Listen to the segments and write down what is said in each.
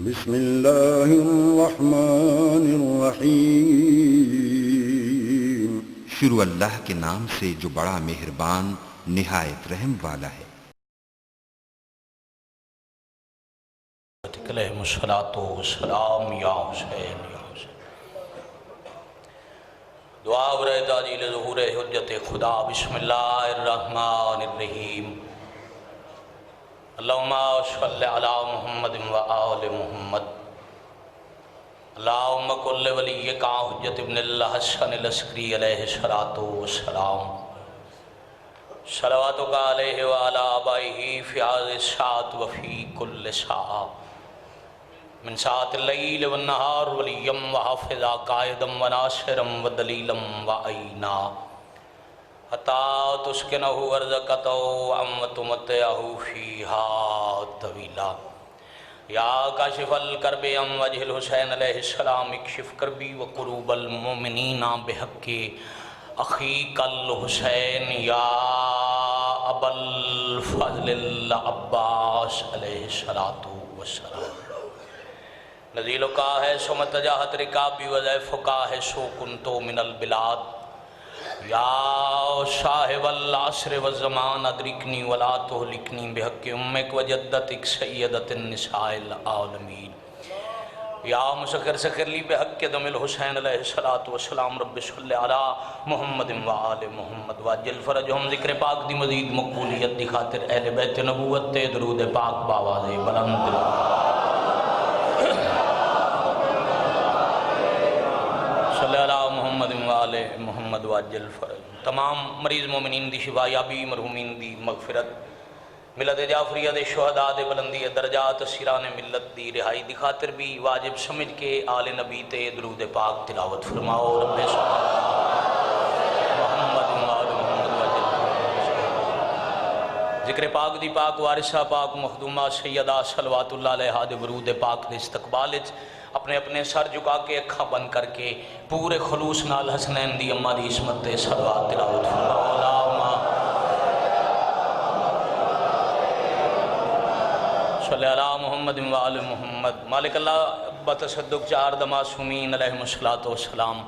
بسم اللہ الرحمن الرحیم۔ شروع اللہ کے نام سے جو بڑا مہربان نہایت رحم والا ہے۔ علیہ الصلاۃ والسلام یا حسین یا حسین۔ دعا برائے تعجیل ظہور حجت خدا۔ بسم اللہ الرحمن الرحیم۔ اللہم صلی علی محمد و آل محمد۔ اللہم کل ولیک حجت ابن الحسن العسکری علیہ الصلاۃ والسلام۔ صلواتک علیہ وعلی آبائہ فی هذه الساعۃ وفی کل ساعۃ من ساعت اللیل والنہار ولیم وحافظا قائدا وناصرا ودلیلا وعینا حتی تسکنہ ارضک طوعا وتمتعہ فیہا طویلا۔ یا کاشف الکرب عن وجہ الحسین علیہ السلام اکشف کربی وقروب المؤمنین بحق اخیک الحسین یا ابا الفضل العباس علیہ السلام۔ نزیل کا ہے سو متجاہت رکابی وضعف کا ہے سو کنتو من البلاد۔ یا صاحب العصر والزمان ادرکنی ولا تہلکنی بحق امک وجدتک سیدت النساء العالمین۔ یا مسخر سخر لی بحق دم الحسین علیہ السلام۔ رب صلی علی محمد و آل محمد واجل فرجہم۔ ذکر پاک دی مزید مقبولیت دی خاطر اہل بیت نبوت تے درود پاک باواز بلند۔ صلی اللہ محمد و آل محمد واجل فرج۔ تمام مریض مومنین دی شفا یابی، مرحومین دی مغفرت، ملت جعفریہ دے شہداء دے بلندی درجات، اسیران ملت دی رہائی دی خاطر بھی واجب سمجھ کے آل نبی تے درود پاک تلاوت فرماؤ۔ رب محمد و آل محمد واجل فرج۔ ذکر پاک دی پاک وارثہ پاک مخدومہ سیدہ صلوات اللہ علیہ دے درود پاک دے استقبال اپنے اپنے سر جھکا کے اکھاں بند کر کے پورے خلوص نال حسنین دی اماں دی عصمت تے صلوات تلاوت فرماؤ۔ اللہم صلی علی محمد و آل محمد۔ مالک اللہ بتصدق چار معصومین علیہم الصلاۃ والسلام۔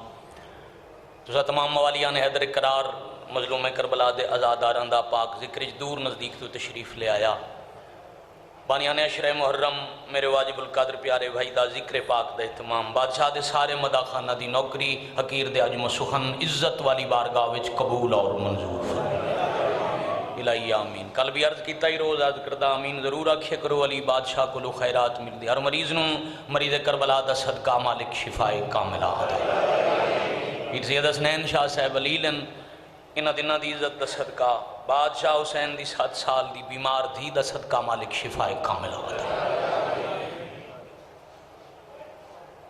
تسا تمام موالیان حیدر قرار مظلوم کربلا دے آزاداراں دا پاک ذکر دور نزدیک تو تشریف لے آیا۔ بانیان عشرہ محرم میرے واجب القادر پیارے بھائی دا ذکر پاک دا اہتمام، بادشاہ دے سارے مدہ خانہ دی نوکری، حقیر دے عجم و سخن، عزت والی بارگاہ وچ قبول اور منظور الہی آمین۔ کل بھی عرض کیتا ہی روز عرض کردہ آمین ضرور آکھے کرو علی بادشاہ کو لو خیرات مل دی۔ ہر مریض نوں مریض کربلا دا صدقہ مالک شفائے کاملہ عطا۔ پیر سید حسنین شاہ صاحب علیلن انہ دنہ دی عزت دا صدقہ، بادشاہ حسین دی 7 سال دی بیمار دھی دا صدقہ مالک شفائے کاملہ عطا۔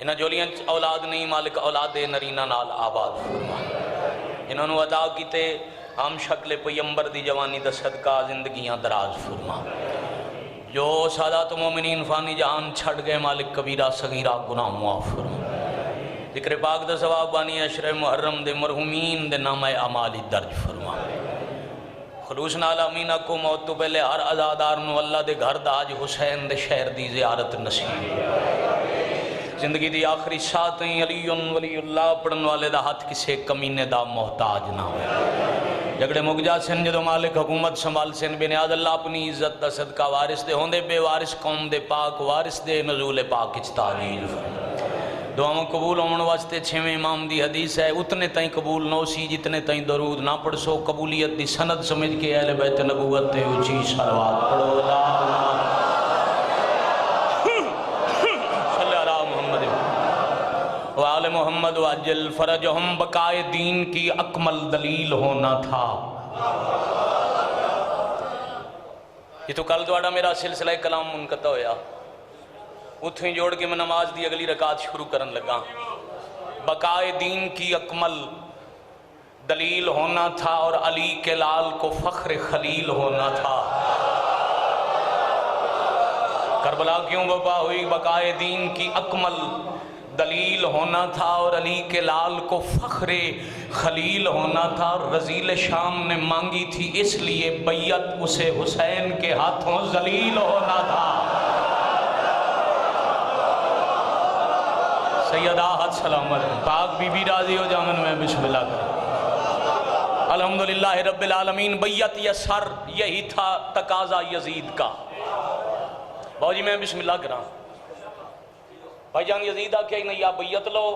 انہ جولیاں اولاد نہیں مالک اولاد نرینہ نال آباد فرما۔ انہوں نے عطا کیتے ہم شکل پیمبر دی جوانی دا صدقہ زندگیاں دراز فرما۔ جو سادات مومنین فانی جہان چھڑ گئے مالک کبیرہ صغیرہ گناہ معاف فرما۔ ذکر پاک دا ثواب بانی عشر محرم دے مرحومین دے نامہ اعمالی درج فرما۔ خلوص نال امینہ کو موت تو پہلے ہر عزادار نو اللہ دے گھر دا آج حسین دے شہر دی زیارت نصیب۔ زندگی دی آخری ساتیں علی ولی اللہ پڑھن والے دا ہاتھ کسے کمینے دا محتاج نہ ہوئے۔ جگڑے مگجا سن جدو مالک حکومت سنبھال سن بنیاد اللہ اپنی عزت دا صدقہ وارث دے ہوندے بے وارث قوم دے پاک وارث دے نزول پاک اچتاجیل فرما۔ دعاؤں قبول ہومن واسطے 6ویں امام دی حدیث ہے، اتنے تائیں قبول نہ سی جتنے تائیں درود نہ پڑھ سو۔ قبولیت دی سند سمجھ کے اہل بیت نبوت تے اونچی صلوات پڑھو۔ صلی علی محمد و آل محمد واجل فرجہم۔ بقائے دین کی اکمل دلیل ہونا تھا۔ یہ تو کل دوڑا میرا سلسلہ کلام منقطع ہویا، اتھیں جوڑ کے میں نماز دی اگلی رکعت شروع کرن لگا۔ بقائے دین کی اکمل دلیل ہونا تھا اور علی کے لال کو فخر خلیل ہونا تھا۔ کربلا کیوں وبا ہوئی؟ بقائے دین کی اکمل دلیل ہونا تھا اور علی کے لال کو فخر خلیل ہونا تھا۔ رزیل شام نے مانگی تھی اس لیے بیعت اسے حسین کے ہاتھوں ذلیل ہونا تھا۔ سیدہ حد سلامت پاک بی بی راضی ہو جامن میں بسم اللہ کریں الحمدللہ رب العالمین بیعت یسر یہی تھا تقاضا یزید کا باؤ جی میں بسم اللہ کریں بھائی جان یزید آکے نہیں یا بیعت لو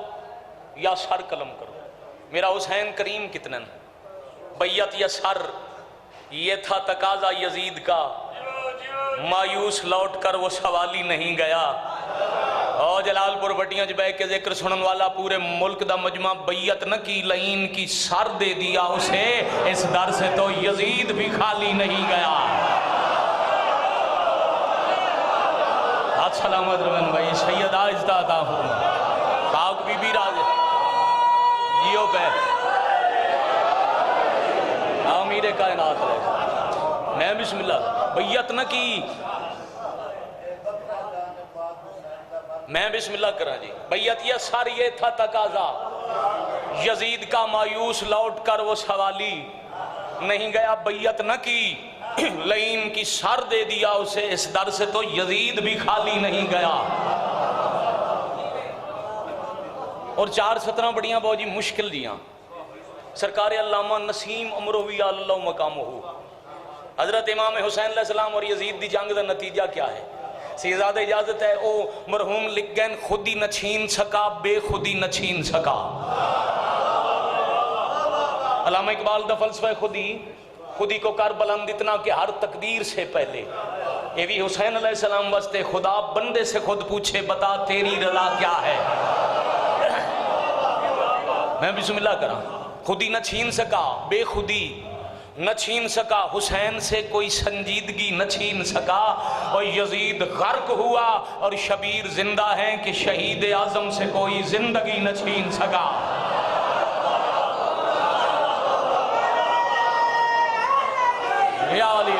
یا سر قلم کرو میرا حسین کریم کتنے بیعت یسر یہ تھا تقاضا یزید کا مایوس لوٹ کر وہ سوالی نہیں گیا اور جلال پور بٹیاں جبے کے ذکر سنن والا پورے ملک دا مجمع بیعت نہ کی لعین کی سر دے دیا اسے اس در سے تو یزید بھی خالی نہیں گیا سلامت رمن بھائی سید آجتا عطا فرما پاک بی بی راج جیو پہ امیر کائنات رہے میں بسم اللہ بیعت نہ کی میں بسم اللہ کرا جی بیعت یہ سر یہ تھا تقاضا یزید کا مایوس لوٹ کر وہ سوالی نہیں گیا بیعت نہ کی لعین کی سر دے دیا اسے اس در سے تو یزید بھی خالی نہیں گیا اور 4 سطرہ بڑیاں بہت جی مشکل دیاں سرکار علامہ نسیم امروی اللہ مقامہ حضرت امام حسین علیہ السلام اور یزید دی جنگ دا نتیجہ کیا ہے سیزادہ اجازت ہے او مرحوم لکھ گئن خودی نہ چھین سکا بے خودی نہ چھین سکا علامہ اقبال دا فلسفہ خودی کو کر بلند اتنا کہ ہر تقدیر سے پہلے یہ بھی حسین علیہ السلام واسطے خدا بندے سے خود پوچھے بتا تیری رضا کیا ہے میں بسم اللہ کرا خودی نہ چھین سکا بے خودی نہ چھین سکا حسین سے کوئی سنجیدگی نہ چھین سکا اور یزید غرق ہوا اور شبیر زندہ ہیں کہ شہید اعظم سے کوئی زندگی نہ چھین سکا یا علی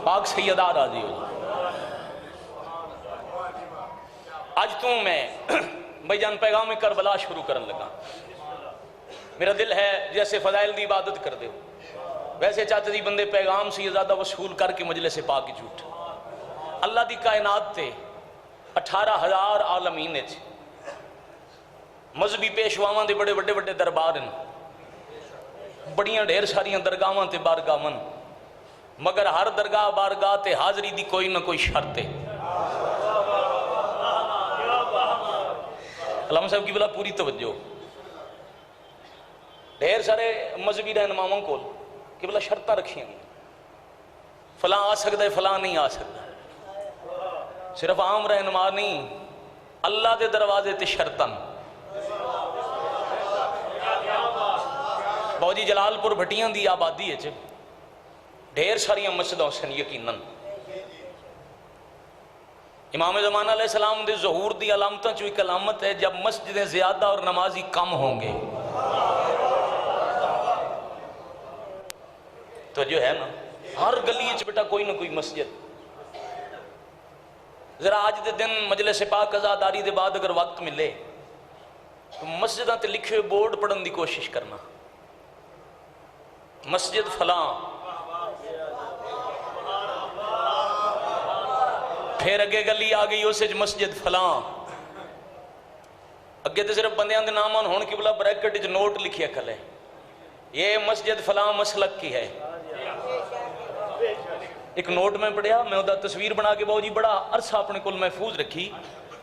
پاک سیدہ راضی ہو آج تو میں بھائی جان پیغام کربلا شروع کرنے لگا میرا دل ہے جیسے فضائل دی عبادت کر دے ویسے چاہتے دی بندے پیغام سے یہ زیادہ وصول کر کے مجلس پاک جھوٹ اللہ دی کائنات تے 18,000 عالمین تھے مذہبی پیشواواں دے بڑے بڑے بڑے دربار ہیں بڑیاں ڈھیر ساریاں درگاہاں تے بارگاہاں مگر ہر درگاہ بارگاہ تے حاضری دی کوئی نہ کوئی شرط ہے علامہ صاحب کی بلا پوری توجہ ڈھیر سارے مذہبی رہنماؤں کو کہ بلا شرطہ رکھیں گی فلاں آ سکتا ہے فلاں نہیں آ سکتا صرف عام رہنما نہیں اللہ دے دروازے تے شرطن بہت جی جلال پور بھٹیاں دی آبادی ہے ڈھیر ساریاں مسجدوں سے یقیناً امام زمانہ علیہ السلام دے ظہور دی علامتوں چوئی علامت ہے جب مسجدیں زیادہ اور نمازی کم ہوں گے تو جو ہے نا ہر گلی بیٹا کوئی نہ کوئی مسجد ذرا آج دے دن مجلس پاک ازاداری دے بعد اگر وقت ملے تو مسجداں تے لکھے ہوئے بورڈ پڑھن دی کوشش کرنا مسجد فلاں پھر اگے گلی آ گئی اسے مسجد فلاں اگے تے صرف بندیاں دے نامان ہون کی بلا بریکٹ جو نوٹ لکھیا کھلے یہ مسجد فلاں مسلک کی ہے ایک نوٹ میں پڑھیا میں ادھا تصویر بنا کے بہو جی بڑا عرصہ اپنے کل محفوظ رکھی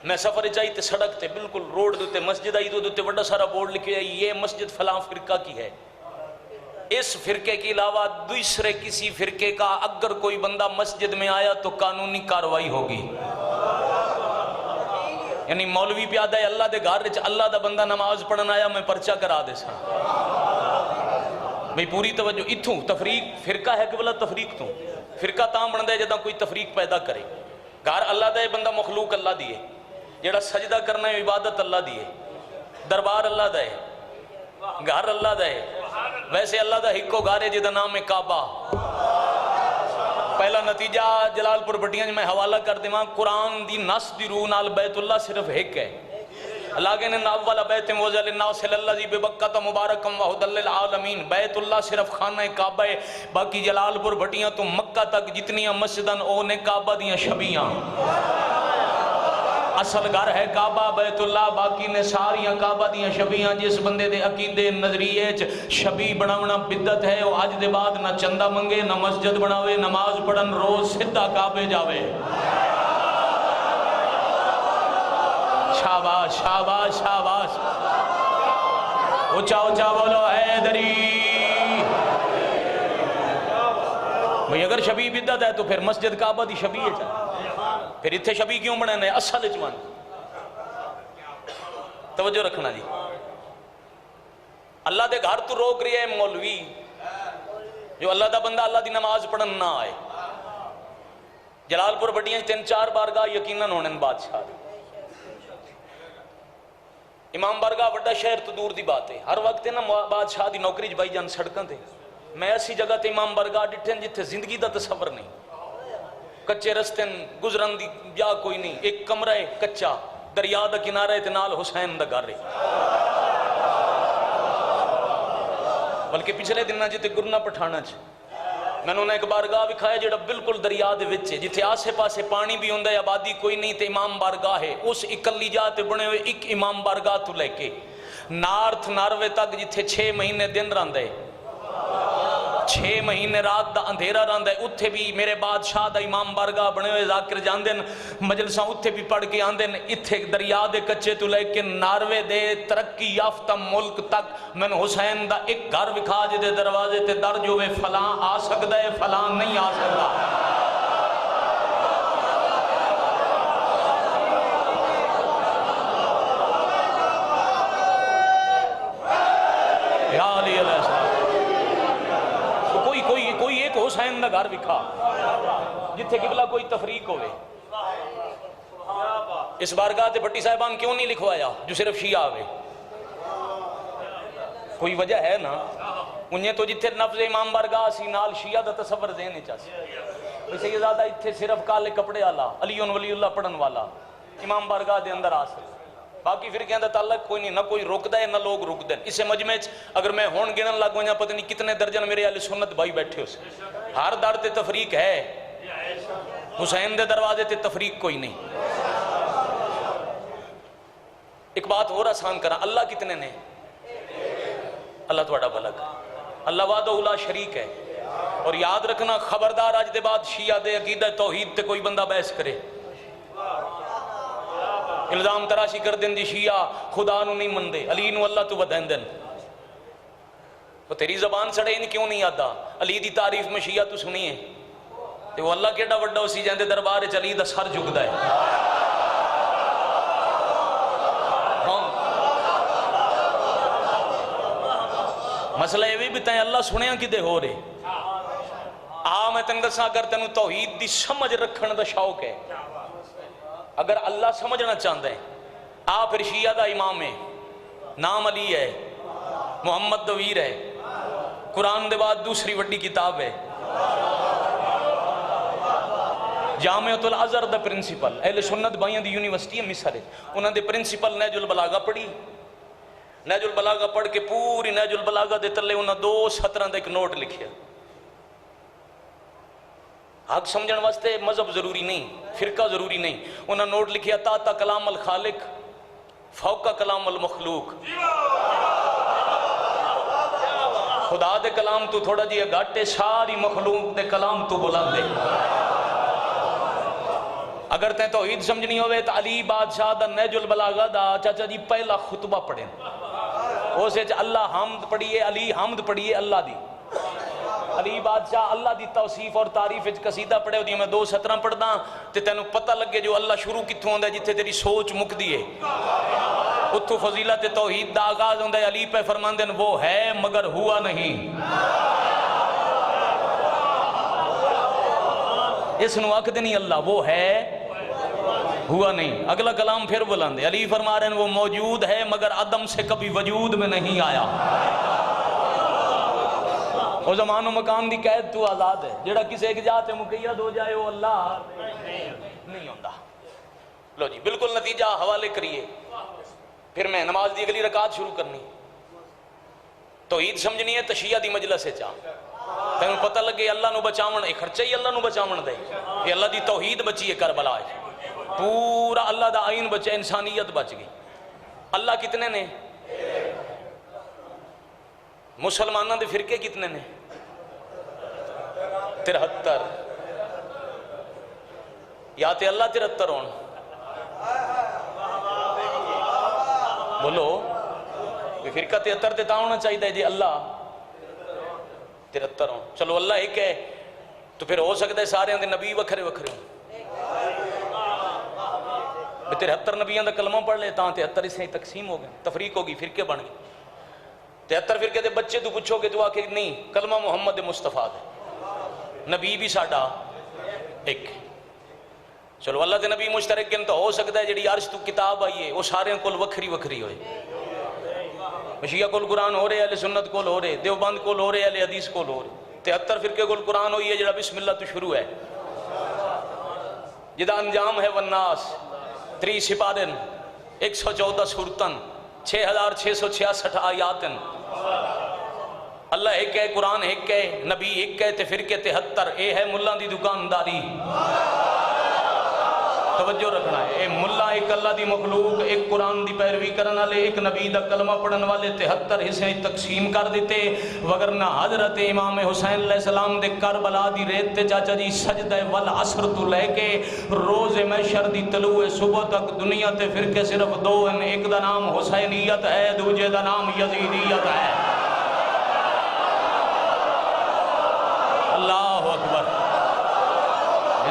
میں سفر چاہی تے سڑک تے بالکل روڈ دوتے مسجد آئی دوتے بڑا سارا بورڈ لکھیا یہ مسجد فلاں فرقہ کی ہے اس فرقے کے علاوہ دوسرے کسی فرقے کا اگر کوئی بندہ مسجد میں آیا تو قانونی کاروائی ہوگی یعنی مولوی پیادہ ہے اللہ دے گھر اللہ دا بندہ نماز پڑھن آیا میں پرچہ کرا دے سا بھئی پوری توجہ اتھوں تفریق فرقہ ہے کہ بلا تفریق تو فرقہ تاں بن دے جدہ کوئی تفریق پیدا کرے گھر اللہ دے بندہ مخلوق اللہ دیئے جڑا سجدہ کرنا ہے عبادت اللہ دیئے دربار اللہ دے گھر اللہ دے ویسے اللہ دا ہکو گارے جدہ نام کعبہ پہلا نتیجہ جلال پور بٹیاں میں حوالہ کر دے ماں قرآن دی نس دی روح نال بیت اللہ صرف ہک ہے اللہ کے نے اول بیت موزل الناس اللہ زی ببکت مبارکم وحد للعالمین بیت اللہ صرف خانہ کعبہ ہے باقی جلال پور بٹیاں تو مکہ تک جتنی مسجدن اونے کعبہ دیاں شبیاں اصل گھر ہے کعبہ بیت اللہ، باقی نے ساریاں کعبہ دیاں شبیاں. جس بندے دے عقیدے نظریے شبی بناونا بدعت ہے، وہ اج دے بعد نہ چندہ منگے، نہ مسجد بناوے، نماز پڑھن روز سیدھا کعبے جاوے. شاباش شاباش شاباش. اونچا اونچا بولو حیدری. بھئی اگر شبی بدعت ہے تو پھر مسجد کعبہ دی شبی ہے، پھر اتھے شبی کیوں بنے؟ اصل اچوان. توجہ رکھنا جی. اللہ دے گھر تو روک رہی ہے مولوی جو اللہ دا بندہ اللہ دی نماز پڑھن نہ آئے. جلال پور بڑیاں 3-4 بارگاہ یقیناً ہونے بادشاہ دی. امام بارگاہ بڑا شہر تو دور دی بات ہے. ہر وقت نا بادشاہ دی نوکری جبائی جان سڑکاں تھے. میں ایسی جگہ تے امام بارگاہ ڈٹھیں جتھے زندگی دا تصور نہیں، کچے رستے گزرن دی یا کوئی نہیں. ایک کمرہ ہے کچا، دریا دا کنارہ تے نال حسین دا گھر ہے. بلکہ پچھلے دنوں جتے گرنا پٹھانا میں نے ایک بارگاہ دکھایا جڑا بالکل دریا دے وچ ہے، جتھے آسے پاسے پانی بھی ہوندا ہے، آبادی کوئی نہیں تے امام بارگاہ ہے. اس اکلی جا تے بنے ہوئے ایک امام بارگاہ تو لے کے نارتھ ناروے تک جتھے 6 مہینے دن رہندا ہے، 6 مہینے رات دا اندھیرا رہندا ہے، اتھے بھی میرے بادشاہ دا امام بارگاہ بنے ہوئے ذاکر جاندے مجلساں اتھے بھی پڑھ کے آندے. اتھے دریا دے کچے تو لے کے ناروے دے ترقی یافتہ ملک تک میں حسین دا ایک گھر وکھا جے دے دروازے تے درج ہوئے فلاں آ سکدا ہے فلاں نہیں آ سکدا. یا علی علیہ السلام. کوئی ایک حسین دا گھر وکھا جتھے قبلہ کوئی تفریق ہوئے. اس بارگاہ تے بٹی صاحبان کیوں نہیں لکھوایا جو صرف شیعہ آوے؟ کوئی وجہ ہے نا. انہیں تو جتھے نفذ امام بارگاہ سی نال شیعہ دا تصور ذہن چاہ سی. سیدزادہ اتھے صرف کالے کپڑے والا علی ولی اللہ پڑھن والا امام بارگاہ دے اندر آ سکے. باقی فرقیاں دا تعلق کوئی نہیں، نہ کوئی رک دے نہ لوگ رک دیں. اسے مجمع اگر میں ہون گنن لگ گویا پتہ نہیں کتنے درجن میرے اہل سنت بھائی بیٹھے ہو سے. ہر در تے تفریق ہے، حسین دے دروازے تے تفریق کوئی نہیں. ایک بات اور آسان کرا، اللہ کتنے نے؟ اللہ تھوڑا بلک، اللہ وحدہ لا شریک ہے. اور یاد رکھنا خبردار اج دے بعد شیعہ دے عقیدہ توحید تے کوئی بندہ بحث کرے، الزام تراشی کر دیں جی شیعہ خدا نو نہیں مندے، علی نو اللہ تو بدین دن. تو تیری زبان سڑے ان کیوں نہیں آتا؟ علی دی تعریف میں شیعہ تو سنیے تو وہ اللہ کیڑا وڈا اسی جاندے دربار علی دا سر جھکدا ہے. ہاں مسئلہ یہ بھی بتائیں اللہ سنیا کدے ہو رہے. میں تین دساں اگر تینوں توحید دی سمجھ رکھن دا شوق ہے، اگر اللہ سمجھنا چاہتا ہے، پھر شیعہ دا امام ہے، نام علی ہے، محمد دویر ہے، قرآن دے بعد دوسری وڈی کتاب ہے جامعۃ الازہر دا پرنسپل اہل سنت بھائیاں دی یونیورسٹی ہے مصر، انہاں دے پرنسپل نہج البلاغہ پڑھی. نہج البلاغہ پڑھ کے پوری نہج البلاغہ دے تلے انہاں 2 سطراں دا ایک نوٹ لکھیا. حق سمجھن واسطے مذہب ضروری نہیں، فرقہ ضروری نہیں. انہاں نوٹ لکھیا تا کلام الخالق فوق کلام المخلوق. خدا دے کلام تو تھوڑا جی گھٹے، ساری مخلوق دے کلام تو بلند ہے. اگر تے توحید سمجھنی ہوئے تو علی بادشاہ دا نہج البلاغہ دا چاچا جی پہلا خطبہ پڑھیں، اسے اللہ حمد پڑھیے، علی حمد پڑھیے اللہ دی. علی بادشاہ اللہ دی توصیف اور تعریف قصیدہ پڑھے ہوتی. میں 2 سطراں پڑھدا تے تینوں پتہ لگے جو اللہ شروع کتھوں ہوندا ہے، جتھے تیری سوچ مکدی ہے اتھوں فضیلت توحید دا آغاز ہوندا ہے. علی پہ فرماندے وہ ہے مگر ہوا نہیں. اس نو آکھدے نہیں اللہ وہ ہے ہوا نہیں. اگلا کلام پھر بلند ہے، علی فرما رہے ہیں وہ موجود ہے مگر عدم سے کبھی وجود میں نہیں آیا. وہ زمان و مکان دی قید تو آزاد ہے. جڑا کسی ایک جاتے مقید ہو جائے وہ اللہ نہیں ہوندہ. لو جی بالکل نتیجہ حوالے کریے. پھر میں نماز دی اگلی رکعت شروع کرنی. توحید سمجھنی ہے تو شیعہ دی مجلس سے چاہ تینوں پتہ لگے اللہ نو بچاون، اے خرچہ ہی اللہ نو بچاون دے، یہ اللہ دی توحید بچی ہے کربلا ہے، پورا اللہ دا آئین بچے، انسانیت بچ گئی۔ اللہ کتنے نے؟ مسلمانوں دے فرقے کتنے نے؟ 73۔ یا تے اللہ 73 ہون، بولو فرقہ 73 تے تا ہونا چاہیے جی اللہ 73 ہوں۔ چلو اللہ ایک ہے تو پھر ہو سکتا ہے سارے دے نبی وکھرے وکھرے ہوں، 73 نبیوں دا کلمہ پڑھ لے تاں 73 اسے تقسیم ہو گئے، تفریق ہوگی، فرقے بن گئے۔ 73 فرقے دے بچے تو پوچھو گے تو آکے نہیں، کلمہ محمد مصطفیٰ دے، نبی بھی ساڈا ایک۔ چلو اللہ دے نبی مشترک گن تو ہو سکتا ہے جڑی عرش تو کتاب آئی ہے وہ سارے کول وکھری وکھری ہوئے، مشیعہ کول قرآن ہو رہے، اہل سنت کول ہو رہے، دیوبند کول ہو رہے، اہل حدیث کول ہو رہے۔ 73 فرقے کول قرآن ہوئی ہے جڑا بسم اللہ تو شروع ہے، جدا انجام ہے والناس 3 سپارن 114 سورتن 6666 آیاتن۔ اللہ ایک ہے، قرآن ایک ہے، نبی ایک ہے، تے فرقے 73، اے ہے ملہ دی دکانداری۔ توجہ رکھنا ہے، اے ملہ ایک اللہ دی مخلوق، ایک قرآن دی پیروی کرن والے، ایک نبی دا کلمہ پڑھن والے 73 حصے تقسیم کر دیتے، وگرنہ حضرت امام حسین علیہ السلام دے کربلا دی ریت تے چاچا جی سجدہ والعصر تو لے کے روز محشر دی طلوع صبح تک دنیا تے فرقے صرف 2 ہیں، ایک دا نام حسینیت ہے، دوجے دا نام یزیدیت ہے۔ اللہ اکبر،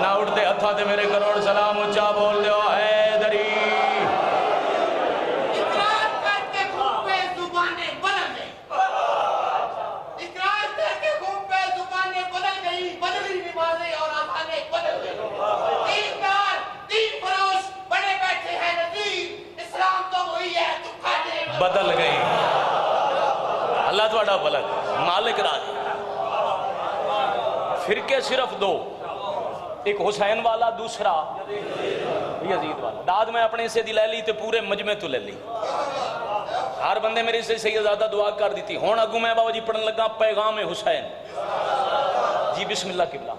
نہ اٹھتے ہتھا تے میرے کروڑ سلام اچھا بول دیو حیدری۔ اقرار کر کے گھوم پہ زبانیں بدل گئی، اقرار کر کے گھوم پہ زبانیں بدل گئی، بدلی نمازیں اور آسانیں بدل گئی۔ دین فروش بڑے بیٹھے ہیں نظیر، اسلام تو وہی ہے تو کھانے بدل گئی۔ اللہ تھوڑا بلک مالک راج، فرقے صرف 2، ایک حسین والا، دوسرا یزید والا۔ داد میں اپنے سے دی لے لی تے پورے مجمع تو لے لی، ہر بندے میرے سے سیدزادہ دعا کر دیتی۔ ہون اگو میں بابا جی پڑھن لگا پیغام حسین جی، بسم اللہ قبلہ۔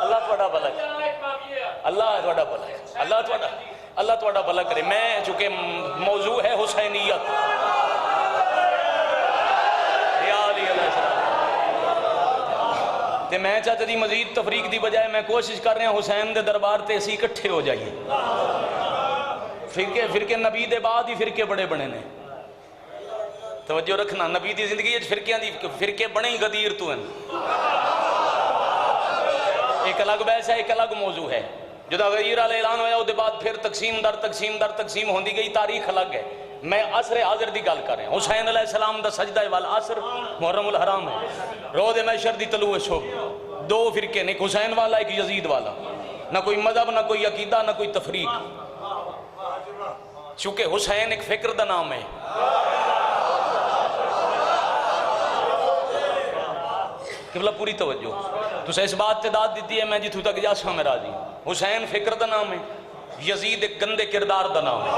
اللہ تھوڑا بھلا کرے، اللہ تھوڑا بھلا کرے، اللہ تھوڑا بھلا کرے۔ میں چونکہ موضوع ہے حسینیت، تے میں چاہتا دی مزید تفریق دی بجائے میں کوشش کر رہے ہیں حسین دے دربار تے اسی اکٹھے ہو جائیے۔ فرقے نبی دے بعد ہی فرقے بڑے بنے نے، توجہ رکھنا، نبی دی زندگی فرقے بڑے ہی غدیر تو ہیں۔ ایک الگ بحث ہے، ایک الگ موضوع ہے۔ جدا غیر علیہ اعلان ہویا اس دے بعد پھر تقسیم در تقسیم ہوندی گئی، تاریخ الگ ہے۔ میں عصر حاضر دی گل کر رہے ہیں، حسین علیہ السلام دا سجدہ والعصر محرم الحرام ہے، روز محشر دی طلوع صبح، 2 فرقے نے، ایک حسین والا ایک یزید والا، نہ کوئی مذہب نہ کوئی عقیدہ نہ کوئی تفریق، چونکہ حسین ایک فکر دا نام ہے۔ قبلہ پوری توجہ، تو سے اس بات تے داد دیتی ہے میں جتھو تک جاسا میں راضی۔ حسین فکر دا نام ہے، یزید ایک گندے کردار دا نام ہے،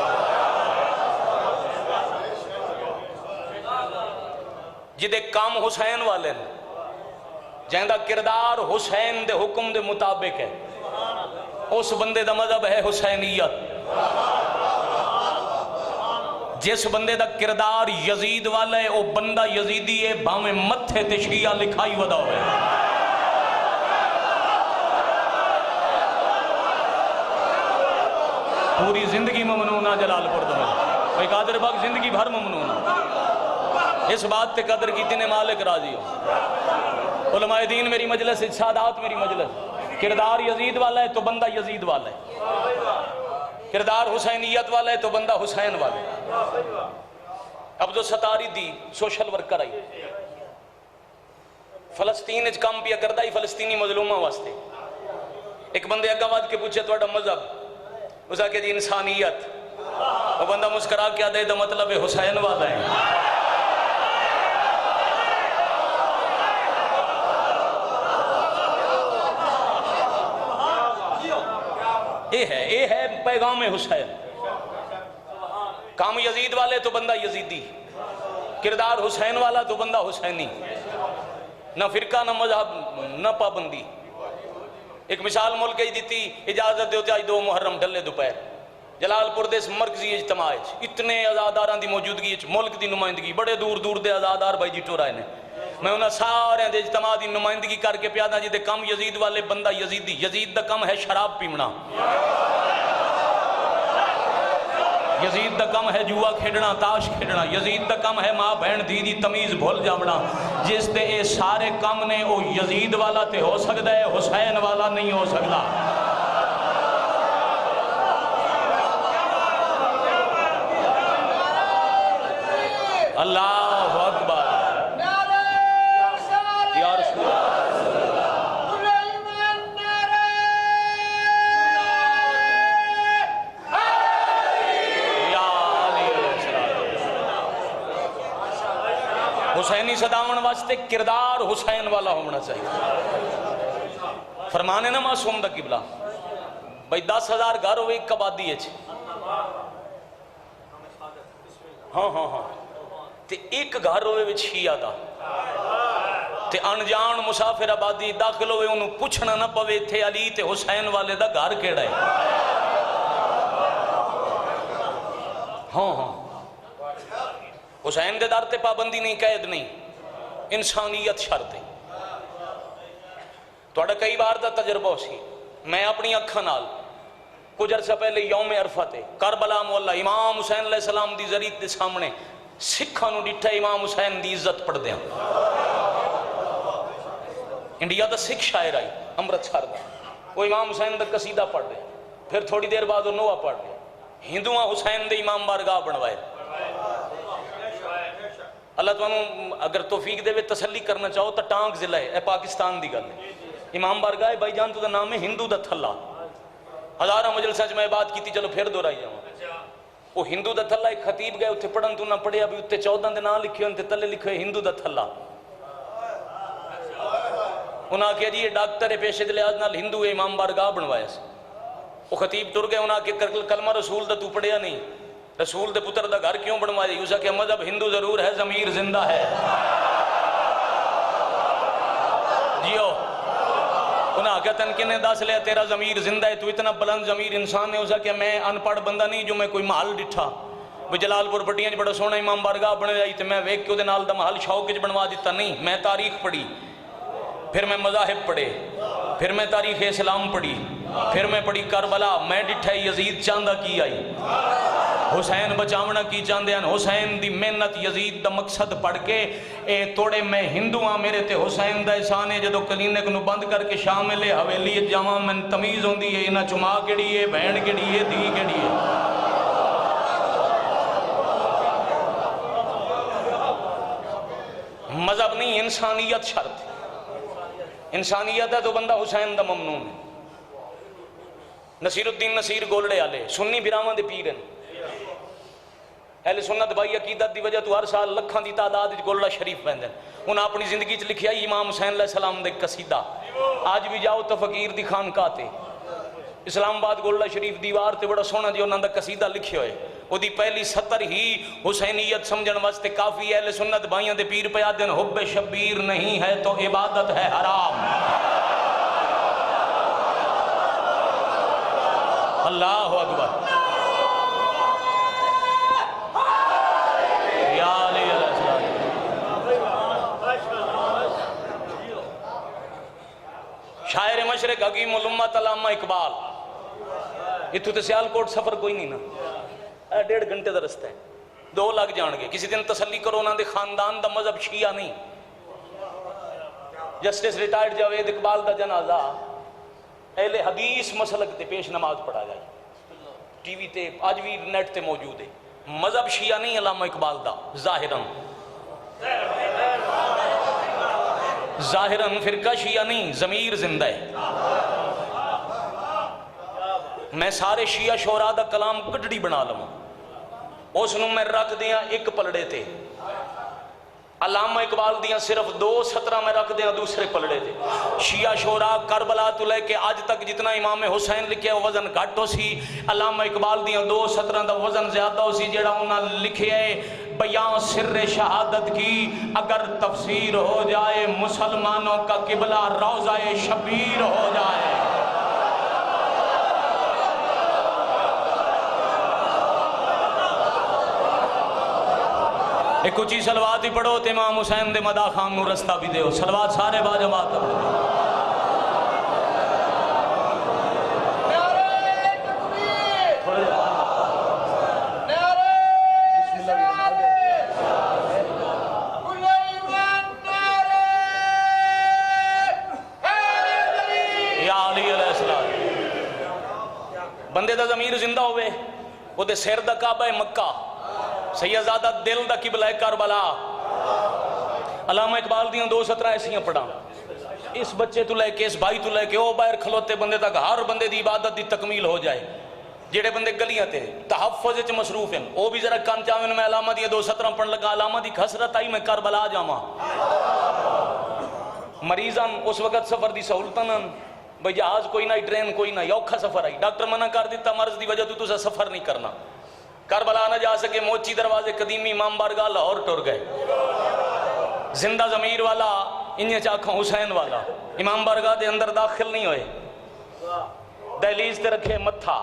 جدے کام حسین والے نے، جہاں کردار حسین دے حکم دے مطابق ہے، اس بندے دا مذہب ہے حسینیت۔ جس بندے دا کردار یزید والا ہے وہ بندہ یزیدی ہے، بھاویں متھے تے شیعہ لکھائی ودا ہوئے۔ پوری زندگی ممنونہ جلال پور دمیں، بھائی قادر باغ زندگی بھر ممنونہ، اس بات تے قدر کی تینے مالک راضی ہو۔ علماء دین میری مجلس، سادات میری مجلس، کردار یزید والا ہے تو بندہ یزید والا ہے، کردار حسینیت والا ہے تو بندہ حسین والا ہے۔ عبدالستاری دی سوشل ورکر آئی، فلسطین اچ کام پیا کردہ ہی فلسطینی مظلومہ واسطے۔ ایک بندے اگا واد کے پوچھے توڑا مذہب، اس آکے دی انسانیت، وہ بندہ مسکرا کیا دے دا مطلب حسین والا ہے۔ یہ ہے پیغام حسین۔ کام یزید والے تو بندہ یزیدی، کردار حسین والا تو بندہ حسینی، نہ فرقہ نہ مذہب نہ پابندی۔ ایک مثال ملک ہی دیتی، اجازت دیتے آج 2 محرم ڈلے دوپہر جلال پور دے مرکزی اجتماع اتنے آزاداراں دی موجودگی ملک دی نمائندگی بڑے دور دور دے آزادار بھائی جی ٹورائے نے، میں انہاں سارے دے اجتماع دی نمائندگی کر کے پیادا جی دے کم یزید والے بندہ یزیدی، یزید دا کم ہے شراب پیمنا، یزید دا کم ہے جوا کھیڑنا تاش کھیڑنا، یزید دا کم ہے ماں بہن دی دی تمیز بھول جاونا، جس تے اے سارے کم نے او یزید والا تے ہو سکتا ہے، حسین والا نہیں ہو سکتا۔ اللہ اکبر یا رسول حسینی صداون واسطے کردار حسین والا ہونا چاہیے۔ فرمانے نہ معصوم دا قبلہ بھائی 10,000 گھر ہوئے ایک آبادی ہے، ہاں تے ایک گھر ہوئے وچ شیعہ دا تے انجان مسافر آبادی داخل ہوئے انہوں پوچھنا نہ پوے تھے علی تے حسین والے دا گھر کیڑا ہے۔ ہاں حسین دے در تے پابندی نہیں، قید نہیں، انسانیت شرط ہے۔ توڑا کئی بار دا تجربہ سی، میں اپنی اکھاں نال کچھ عرصہ پہلے یوم عرفہ تے کربلا مولا امام حسین علیہ السلام دی زریت دے سامنے سکھاں نو ڈٹھا امام حسین دی عزت پڑھ دیا۔ انڈیا دا سکھ شاعر آئی امرتسر دا، وہ امام حسین دا قصیدہ پڑھ دیا، پھر تھوڑی دیر بعد وہ نوہ پڑھ دیا، ہندوواں حسین دے امام بارگاہ بنوائے۔ اللہ تعالیٰ اگر توفیق دے وے تسلی کرنا چاہو تو ٹانک ضلع ہے، اے پاکستان دی گل ہے، امام بارگاہ بھائی جان تو دا نام ہے ہندو دا تھلا، ہزارہ مجلسہ میں بات کی تھی، چلو پھر دورائی جاؤں۔ وہ ہندو دا تھلا ایک خطیب گئے اتھے پڑھن تو نہ پڑھے، ابھی اتھے 14 دے نام لکھے انتے تلے لکھے ہندو دا تھلا۔ انہاں کہا جی یہ ڈاکٹر پیشے دے لحاظ نال ہندو امام بارگاہ بنوایا سے، وہ خطیب ٹر گئے، انہاں کہ کلمہ رسول دا تو پڑھیا نہیں، رسول دے پتر دا گھر کیوں بنوایا؟ یوسا کہ مذہب ہندو ضرور ہے، ضمیر زندہ ہے۔ جیو انہاں کہتا ان کنے دس لیا تیرا ضمیر زندہ ہے، تو اتنا بلند ضمیر انسان ہے۔ اسا کہ میں ان پڑھ بندہ نہیں جو میں کوئی محل ڈٹھا، وہ جلال پور پٹیاں بڑا سونا امام بارگاہ بنے جائی تے میں ویک کے دے نال دا محل شوق بنوا دیتا نہیں، میں تاریخ پڑھی، پھر میں مذاہب پڑھے، پھر میں تاریخ اسلام پڑھی، پھر میں پڑھی کربلا، میں ڈٹھا یزید چاندہ کی آئی، حسین بچاونا کی چاندے ہیں، حسین دی محنت یزید دا مقصد پڑھ کے اے توڑے میں ہندو ہاں میرے تے حسین دا احسان ہے، جدو کلینک نو بند کر کے شامل حویلی جاواں من تمیز ہوندی ہے، انہاں چما کیڑی ہے، بہن کیڑی ہے، دھی کیڑی ہے۔ مذہب نہیں، انسانیت شرط ہے، انسانیت ہے تو بندہ حسین دا ممنون ہے۔ نصیر الدین نصیر گولڑے آلے سنی براواں دے پیر ہیں، اہل سنت بھائی عقیدت دی وجہ تو ہر سال لکھاں دی تعداد گولڑا شریف پہندے ہیں۔ انہاں اپنی زندگی چ لکھیا امام حسین علیہ السلام دے قصیدہ، آج بھی جاؤ تو فقیر دی خانقاہ تے اسلام آباد گولڑا شریف دیوار تے بڑا سونا جی انہاں دا قصیدہ لکھے ہوئے، وہ دی پہلی 70 ہی حسینیت سمجھن واسطے کافی۔ اہل سنت بھائیاں دے پیر پہ آدھن حب شبیر نہیں ہے تو عبادت ہے حرام۔ اللہ اکبر۔ یا علی علیہ السلام۔ شاعر مشرق حکیم الامت علامہ اقبال، اتھو تے سیالکوٹ سفر کوئی نہیں نا، 1.5 گھنٹے دا رستہ ہے، 2 لگ جان گے۔ کسی دن تسلی کرو انہاں دے خاندان دا مذہب شیعہ نہیں۔ جسٹس ریٹائرڈ جاوید اقبال دا جنازہ اہل حدیث مسلک تے پیش نماز پڑھا جائے، ٹی وی تے آج بھی نیٹ تے موجود ہے۔ مذہب شیعہ نہیں علامہ اقبال دا، ظاہراً فرقہ شیعہ نہیں، ضمیر زندہ ہے۔ میں سارے شیعہ شعراء دا کلام کٹڑی بنا لوں، اس نو میں رکھ دیاں ایک پلڑے تے، علامہ اقبال دیاں صرف 2 سطرہ میں رکھ دیا دوسرے پلڑے دے شیعہ شورا کربلا تو لے کے آج تک جتنا امام حسین لکھے وزن گھٹ ہو سی، علامہ اقبال دیاں 2 سطرہ دا وزن زیادہ ہو سی جیڑا انہاں لکھے بیان سر شہادت کی اگر تفسیر ہو جائے مسلمانوں کا قبلہ روضہ شبیر ہو جائے۔ ایک اچھی صلوات ہی پڑھو تے امام حسین دے مداح خان نو رستہ بھی دیو، صلوات سارے باجماعت پڑھو۔ بندے دا ضمیر زندہ ہوئے وہ دے سیر دا کعبہ مکہ، سیدزادہ دل دا قبلہ کربلا۔ علامہ اقبال دیاں 2 سطرہ ایسیاں پڑھا، اس بچے تو لے کے اس بھائی تو لے کے او باہر کھلوتے بندے تک ہر بندے دی عبادت دی تکمیل ہو جائے۔ جیڑے بندے گلیاں تے تحفظ وچ مصروف ہیں او بھی ذرا کان چاویں میں علامہ دی 2 سطرہ پڑھ لگا، علامہ دی حسرت آئی میں کربلا جاواں۔ مریضاں اس وقت سفر دی سہولتاں بھئی جہاز کوئی نہ ٹرین کوئی نہ اوکھا سفر آئی، ڈاکٹر منع کر دیتا مرض دی وجہ تو تسا سفر نہیں کرنا، کربلا نہ جا سکے، موچی دروازے قدیمی امام بارگاہ لاہور ٹر گئے، زندہ ضمیر والا انہیں چاکھوں حسین والا امام بارگاہ دے اندر داخل نہیں ہوئے، دہلیز تے رکھے متھا،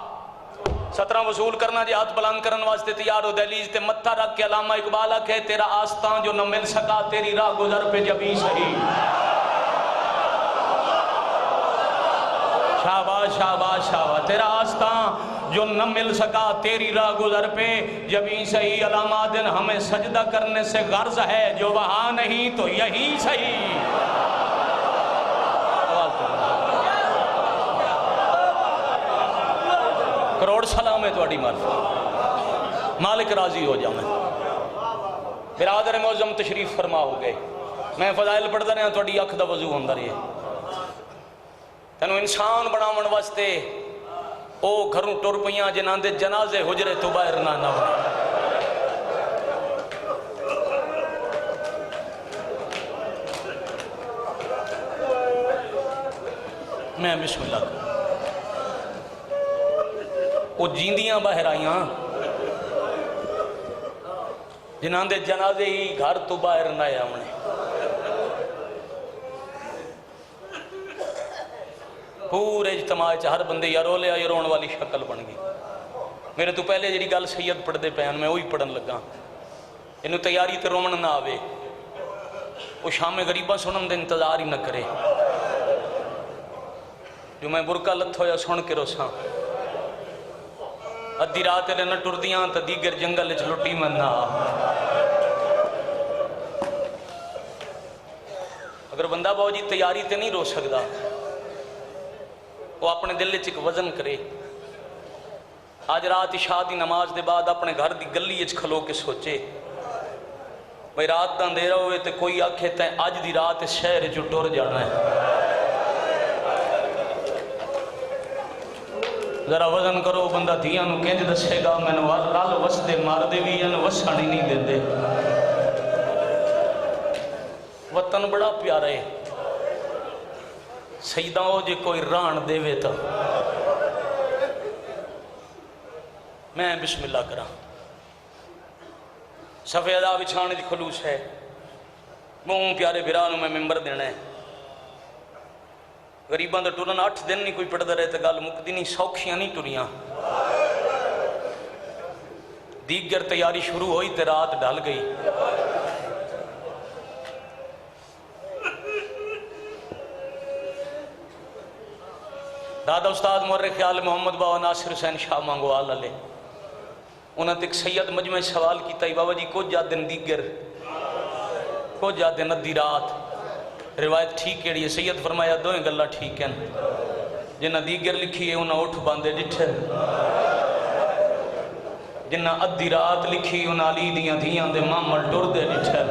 17 وصول کرنا جی ہاتھ بلند کرن واسطے تیار ہو، دہلیز تے متھا رکھ کے علامہ اقبال آکھے تیرا آستان جو نہ مل سکا تیری راہ گزر پہ جبھی صحیح۔ شاباش شاباش شاباش، تیرا آستان جو نہ مل سکا تیری راہ گزر پہ جبھی صحیح۔ علامہ دن ہمیں سجدہ کرنے سے غرض ہے جو وہاں نہیں تو یہی صحیح۔ کروڑ سلام ہے تواڈی معرفت، مالک راضی ہو جاؤں۔ برادر معظم تشریف فرما ہو گئے، میں فضائل پڑھتا رہا تواڈی اکھ دا وضو ہوندا رہے، تینوں انسان بناون واسطے او گھروں ٹر پیاں جنہاں دے جنازے حجرے تو باہر نہ نہ میں بسم اللہ کروں، وہ جیندیاں باہر آئیاں جنہاں دے جنازے ہی گھر تو باہر نہ آمنے۔ پورے اجتماع ہر بندے یا رولے یا رون والی شکل بن گئی۔ میرے تو پہلے جڑی گل سید پڑھ دے پیان میں وہی پڑھن لگا، انہوں تیاری تے رومن نہ آوے، وہ شام غریبہ سنن دے انتظار ہی نہ کرے، جو میں برکہ لتھ ہویا سن کے روساں ادھی رات لے نہ ٹردیاں تا دیگر جنگل اچ لٹی من نہ۔ اگر بندہ باو جی تیاری تے نہیں رو سکدا، وہ اپنے دل چ ایک وزن کرے، آج رات عشاء دی نماز دے بعد اپنے گھر دی گلی اچ کھلو کے سوچے بھئی رات دا اندھیرا ہوئے تے کوئی آکھے تے آج دی رات اس شہر جو ٹر جانا ہے۔ ذرا وزن کرو، بندہ دھیاں نو کینج دسے گا میں نو رل وس دے مار دے بھی یا وسانی نہیں دے دے۔ وطن بڑا پیارا ہے، سیدہ ہو جے کوئی ران دے وے تا میں بسم اللہ کرا۔ صفحہ ادا بچھانے دی خلوص ہے، موں پیارے بھرانوں میں ممبر دینا ہے، غریباں دا ٹرن 8 دن نہیں کوئی پڑھدا رہے تے گل مکدی نہیں، سوکھیاں نہیں ٹریاں، دیگر تیاری شروع ہوئی تے رات ڈال گئی۔ دادا استاد مورخ خیال محمد بابا ناصر حسین شاہ مانگوال علیہ انہاں تک سید مجمع سوال کیتا بابا جی کو جا دن دیگر کو جا دن ادھی رات روایت ٹھیک کیڑی ہے؟ سید فرمایا دوئیں گلہ ٹھیک ہیں، جنہ دیگر لکھی ہے انہاں اٹھ باندے ڈٹھے، جنہ ادھی رات لکھی انہاں علی دیاں دھیاں دے مامل ٹر دے ڈٹھے۔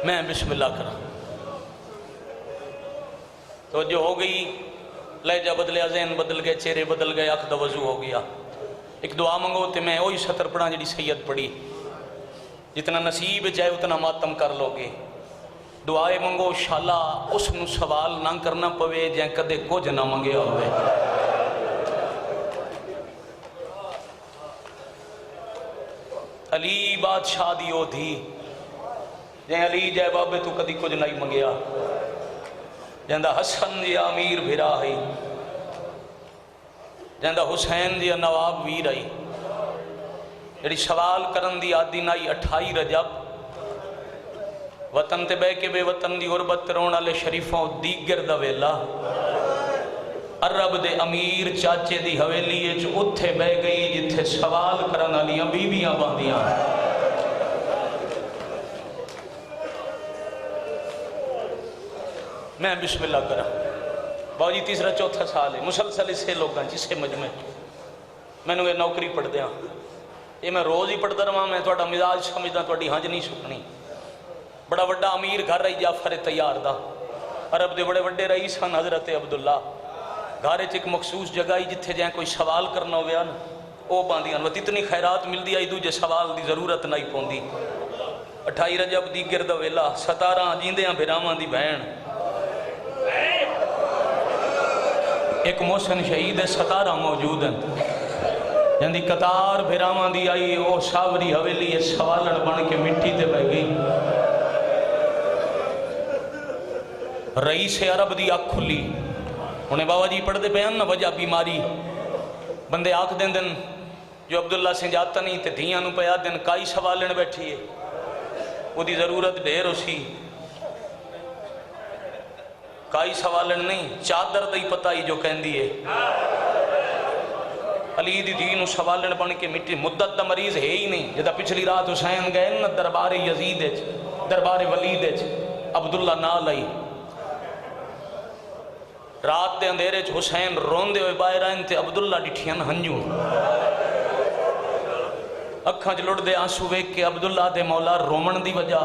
میں بسم اللہ کرا تو جو ہو گئی، لہجہ بدلیا، ذہن بدل گئے، چہرے بدل گئے، آنکھ دا وضو ہو گیا، ایک دعا منگو تے میں وہی سطر پڑھا جڑی سید پڑھی، جتنا نصیب چاہے اتنا ماتم کر لو گے. دعائے منگو شالا اس نو سوال نہ کرنا پوے جائیں کدے کچھ نہ منگیا ہوئے. علی بادشاہ دی او تھی جائیں علی جائے بابے تو کدی کچھ نہیں منگیا، جہندہ حسن جی امیر بھرا ہے، جہندہ حسین جی نواب ویر آئی، جڑی سوال کرن دی آدھی نائی 28 رجب وطن تے بے کے بے وطن دی غربت رونا لے شریفوں دیگر دا ویلا عرب دے امیر چاچے دی حویلی جو اتھے بے گئی جتھے سوال کرنا لیاں بیبیاں باندیاں. میں بسم اللہ کرا باؤ جی تیسرا چوتھا سال ہے مسلسل اسے لوگاں جسے مجمع میں نے نوکری پڑھ دیا یہ میں روز ہی پڑھتا رہا میں تھوڑا مزاج سمجھدا تھوڑی ہنج نہیں سکنی. بڑا وڈا امیر گھر رہی جعفر طیار دا عرب دے بڑے وڈے رئیس ہیں حضرت عبداللہ گھر ایک مخصوص جگہ ہی جتھے جائیں کوئی سوال کرنا ہویا نا او باندیاں وقت اتنی خیرات مل دی آئی دوجہ سوال دی ضرورت نہیں پوندی. 28 رجب دی گرد ویلا 17 جیندیاں بھراواں دی بہن ایک محسن شہید ہے 17 موجود ہیں جن دی قطار بھراواں دی آئی او ساوری حویلی سوالن بن کے مٹی تے بہ گئی. رئیس عرب دی آنکھ کھلی انہیں بابا جی پڑھ دے بیان نہ وجہ بیماری بندے آنکھ دیں دن جو عبداللہ سے جاتا نہیں تے دھیاں نو پیا دن کائی سوالن بیٹھی ہے وہ دی ضرورت ڈھیر اسی کائی سوالن نہیں چادر دی پتہ ہی جو کہن دیئے علی دی دینو سوالن بن کے مٹی مدت دا مریض ہے ہی نہیں جدا پچھلی رات حسین گئے نا دربار یزید دربار ولید عبداللہ نال آئی رات دے اندھیرے چ حسین رون دے ہوئے باہر آئیں تے عبداللہ ڈٹھیاں ہنجوں اکھاں چ لٹ دے آنسو ویکھ کے عبداللہ دے مولا رومن دی وجہ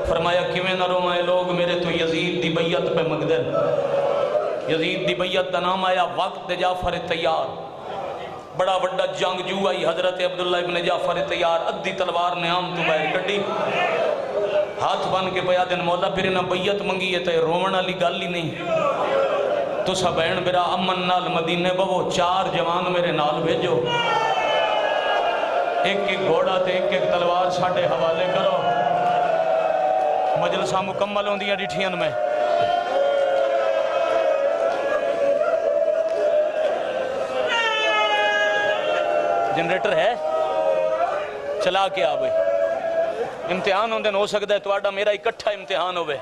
فرمایا کیویں نہ رومائے لوگ میرے تو یزید دی بیعت پہ مگدن. یزید دی بیعت دا نام آیا وقت جعفر طیار بڑا وڈا جنگ جو آئی حضرت عبداللہ ابن جعفر طیار ادھی تلوار نے عام تو باہر کٹی ہاتھ بن کے پیا دن مولا پھر نہ بیعت منگی ہے تے رومن والی گل ہی نہیں تو سا بہن میرا امن نال مدینے بوو 4 جوان میرے نال بھیجو ایک گھوڑا تے ایک تلوار ساڈے حوالے کرو مجلساں مکمل ہوندیاں ڈٹھیاں میں جنریٹر ہے چلا کے آوے امتحان ہوندے ہو سکتا ہے تواڈا میرا اکٹھا امتحان ہوئے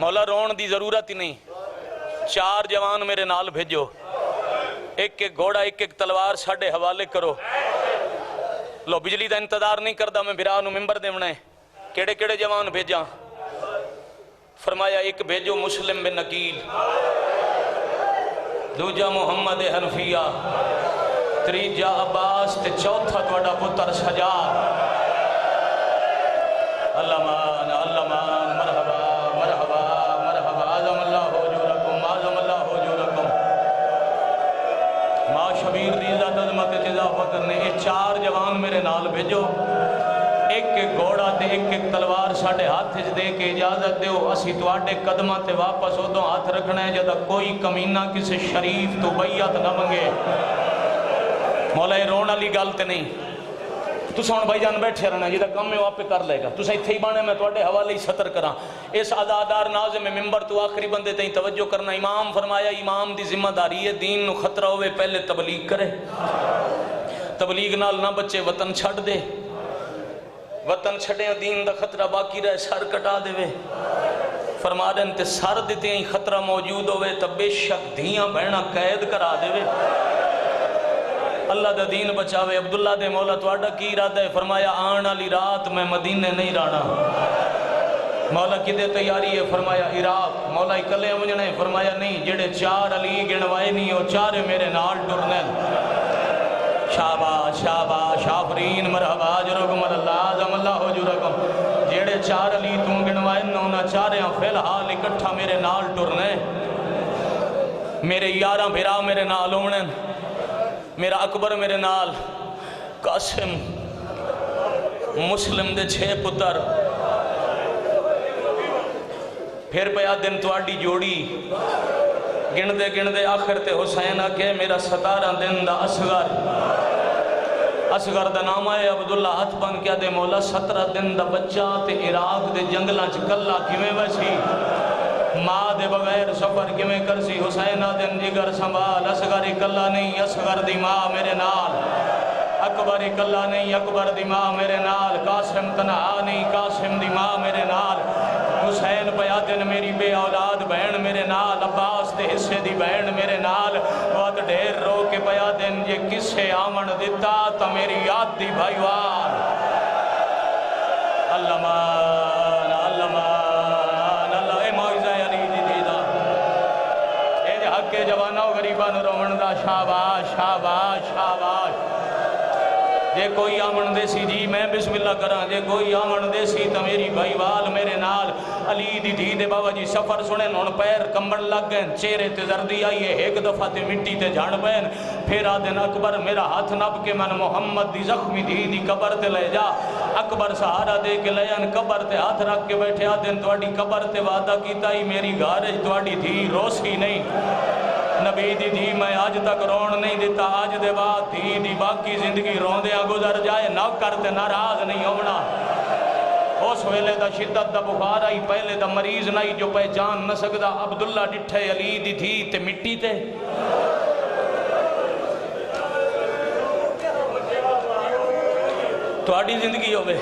مولا رون دی ضرورت ہی نہیں 4 جوان میرے نال بھیجو ایک گھوڑا ایک تلوار ساڈے حوالے کرو. لو بجلی دا انتظار نہیں کردا میں بھرا نو ممبر دیونا ہے کیڑے کیڑے جوان بھیجاں فرمایا ایک بھیجو مسلم بن عقیل دوجا محمد حنفیہ تریجا عباس تے چوتھا تواڈا پتر سجاد. اللہ مان مرحبا مرحبا مرحبا اعظم اللہ حجورکم اعظم اللہ حجورکم ما شبیر دی عزت عظمت اضافہ کرنے یہ 4 جوان میرے نال بھیجو ایک گھوڑا تے ایک تلوار ساڈے ہاتھ دے کے اجازت دیو اسی تواڈے قدماں تے واپس ادوں ہاتھ رکھنا ہے جدا کوئی کمینہ کسی شریف تو بیعت نہ منگے. مولا یہ رون والی گل تے نہیں تساں ہن بھائی جان بیٹھے رہنا جدا کم ہے وہ آپ کر لے گا تساں ایتھے ہی بانے میں تواڈے حوالے ہی سطر کراں. اس عزادار ناظم ممبر تو آخری بندے تئیں توجہ کرنا. امام فرمایا امام دی ذمہ داری ہے دین نو خطرہ ہوئے پہلے تبلیغ کرے تبلیغ نال نہ بچے وطن چھڑ دے وطن چھڑے دین دا خطرہ باقی رہے سر کٹا دے وے فرما دیں تے سر دیتے ہیں خطرہ موجود ہوئے تب بے شک دھیاں بہنا قید کرا دے وے اللہ دا دین بچاوے. عبداللہ دے مولا تواڈا کی ارادہ ہے فرمایا آن والی رات میں مدینے نہیں رانا. مولا کدے تیاری ہے فرمایا عراق. مولا اکلے ونجنے فرمایا نہیں جڑے 4 علی گنوائے نہیں وہ 4 میرے نال ٹرنے. شاباش شاباش شافرین مرحبا اجرکم اللہ اعظم اللہ حجورکم جڑے 4 علی تو گنوائے نہ 4 فی الحال اکٹھا میرے نال ٹرنے. میرے 11 بھرا میرے نال ہونے میرا اکبر میرے نال، قاسم مسلم دے 6 پتر، پھر پیا دن تواڈی جوڑی گن دے آخر تے حسین آکے میرا 17 دن دا اصغر دا نام ہے عبداللہ ہاتھ بن کیا دے مولا 17 دن دا بچہ تے عراق دے جنگلاں چکلا کیویں ویسی ماں دے بغیر سفر کیویں کرسی حسین دن جگر سنبھال اصغر اکلا نہیں اصغر دی ماں میرے نال اکبر اکلا نہیں اکبر دی ماں میرے نال قاسم تنہا نہیں قاسم دی ماں میرے نال حسین پیا دن میری بے اولاد بہن میرے نال عباس دے حصے دی بہن میرے نال وقت ڈھیر رو کے پیا دن یہ کسے آمن دیتا تا میری یاد دی بھائیوار اللہ مان اللہ اے معجزہ علی دی دیدہ اے جے حق کے جوانوں غریبان رومن دا شاباش شاباش شاباش جے کوئی آمن دے سی جی میں بسم اللہ کراں جے کوئی آمن دے سی تا میری بھائی وال میرے نال علی دی دھی دے بابا جی سفر سنے نون پیر کمبڑ لگ گئے چہرے تے زردی آئیے ایک دفعہ تے مٹی تے جھاڑ بین پھر آدن اکبر میرا ہاتھ نب کے من محمد دی زخمی دھی دی قبر تے لے جا اکبر سہارا دے کے لین قبر تے ہاتھ رکھ کے بیٹھے آدن تواڈی قبر تے وعدہ کیتا ہی میری گھارج تواڈی دھی روسی نہیں نبی دی دھی میں آج تک رون نہیں دیتا آج دے بعد دھی دی باقی زندگی روندیاں گزر جائے نہ کرتے ناراض نہیں ہونا اس ویلے دا شدت دا بخار آئی پہلے دا مریض نہیں جو پہچان نہ سکدا عبداللہ ڈٹھے علی دی دھی تے مٹی تے تو آڑی زندگی ہوئے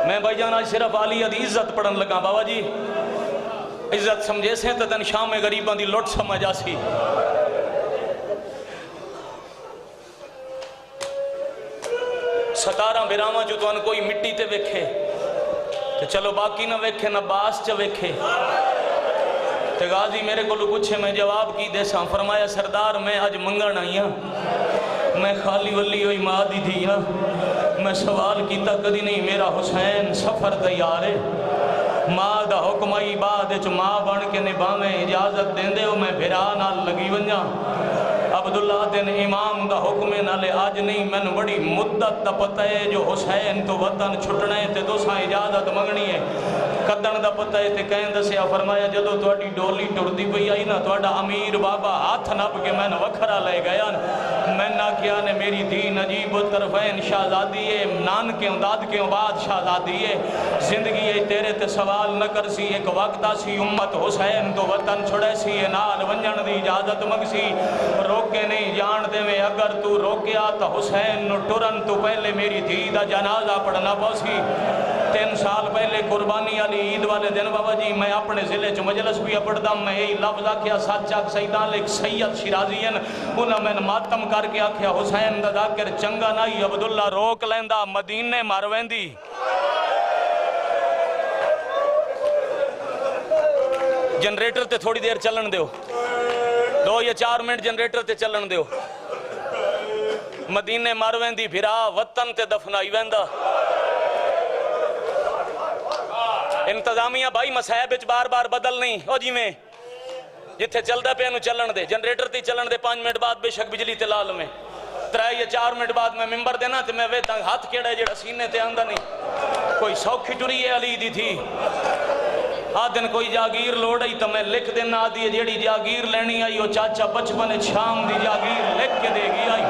میں بھائی جان آج صرف علی دی عزت پڑھن لگا بابا جی عزت سمجھے سے تو تن شام غریبان دی لوٹ سمجھ آسی ستارہ بیراما جو تو ان کوئی مٹی تے ویکھے تو چلو باقی نہ ویکھے نہ باس چا ویکھے تو غازی میرے کو لو پوچھے میں جواب کی دے ساں فرمایا سردار میں آج منگن آئی ہاں میں خالی ولی ہوئی ماں دی تھی ہاں میں سوال کیتا کدی نہیں میرا حسین سفر تیار ہے ماں دا حکم آئی بعد چ ماں بن کے نبھاویں اجازت دین دے ہو میں بھرا نال لگی ونجا عبداللہ دن امام دا حکم نالے آج نہیں میں بڑی مدت دا پتہ ہے جو حسین تو وطن چھٹنے تے دوساں اجازت منگنی ہے قدن دا پتہ ہے تے کہیں دسیا فرمایا جدو تواڈی ڈولی ٹردی پئی آئی نا تواڈا امیر بابا ہاتھ نپ کے میں وکھرا لے گیا میں نہ کیا نے میری دین عجیب و طرفین شہزادی ہے نان کے داد کے بعد شہزادی ہے زندگی ہے تیرے تے سوال نہ کر سی ایک وقت سی امت حسین تو وطن چھڑے سی نال ونجن دی اجازت مگسی روکے نہیں جان دے میں اگر تو روکیا تا حسین نو ٹرن تو پہلے میری دھی دا جنازہ پڑھنا پوسی 3 سال پہلے قربانی علی عید والے دن بابا جی میں اپنے ضلع چ مجلس بھی پڑھدا میں یہی لفظ آکھیا سچ چاک سیدان لیک سید شیرازین انہاں میں ماتم کر کے آکھیا حسین دا ذاکر چنگا نہیں عبداللہ روک لیندا مدینے مار ویندی جنریٹر تے تھوڑی دیر چلن دیو 2 یا 4 منٹ جنریٹر تے چلن دیو مدینے مار ویندی پھرا وطن تے دفنائی ویندا انتظامیہ بھائی مسائب اچ بار بار بدل نہیں او جی میں جتھے چل دا پہ انو چلن دے جنریٹر تی چلن دے 5 منٹ بعد بے شک بجلی تے لال میں 3 یا 4 منٹ بعد میں ممبر دینا تے میں ویدہ ہاتھ کیڑا ہے جڑا سینے تے آندہ نہیں کوئی سوکھی ٹری ہے علی دی تھی آدن کوئی جاگیر لوڑ آئی تو میں لکھ دینا آدھی ہے جیڑی جاگیر لینی آئی وہ چاچا بچپن شام دی جاگیر لکھ کے دے گی آئی